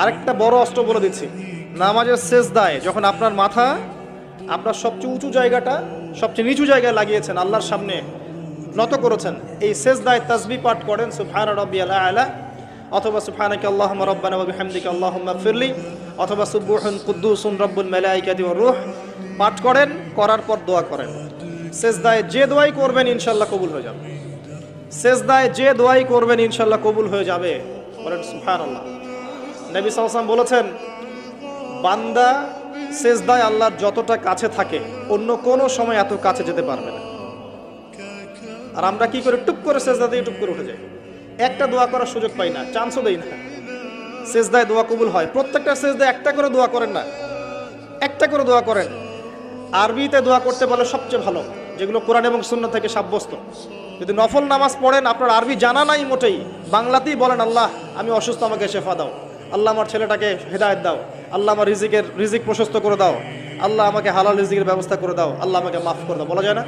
আরেকটা বড় অস্ত্র বলে দিচ্ছি, নামাজের সেজদায় যখন আপনার মাথা আপনার সবচেয়ে উঁচু জায়গাটা সবচেয়ে নিচু জায়গায় লাগিয়েছেন, আল্লাহর সামনে নত করেছেন, এই সেজদায় তাসবিহ পাঠ করেন সুবহানা রাব্বিয়াল আ'লা, অথবা সুবহানাকা আল্লাহুম্মা রাব্বানা ওয়া বিহামদিকা আল্লাহুম্মা ইগফিরলি, অথবা সুবহুন কুদ্দুসুন রব্বুল মালাইকাতি ওয়ার রূহ পাঠ করেন। করার পর দোয়া করেন। সেজদায় যে দোয়াই করবেন ইনশাআল্লাহ কবুল হয়ে যাবে। সেজদায় যে দোয়াই করবেন ইনশাআল্লাহ কবুল হয়ে যাবে। বলেন সুবহানাল্লাহ। নবী সাল্লাল্লাহু আলাইহি ওয়াসাল্লাম বলেছেন, বান্দা সেজদায় আল্লাহর যতটা কাছে থাকে অন্য কোনো সময় এত কাছে যেতে পারবে না। আর আমরা কি করে টুক করে সেজদা দিয়ে টুক করে উঠে যাই, একটা দোয়া করার সুযোগ পাই না, চান্সও দেই না। সেজদায় দোয়া কবুল হয়, প্রত্যেকটা সেজদায় একটা করে দোয়া করেন না, একটা করে দোয়া করেন। আরবিতে দোয়া করতে পারলে সবচেয়ে ভালো, যেগুলো কোরআন এবং সুন্নাহ থেকে সাব্যস্ত। যদি নফল নামাজ পড়েন, আপনার আরবি জানা নাই মোটেই, বাংলাতেই বলেন, আল্লাহ আমি অসুস্থ, আমাকে শেফা দাও। আল্লাহ আমার ছেলেটাকে হেদায়েত দাও। আল্লাহ আমার রিজিক প্রশস্ত করে দাও। আল্লাহ আমাকে হালাল রিজিকের ব্যবস্থা করে দাও। আল্লাহ আমাকে মাফ করে দাও, বলা যায় না?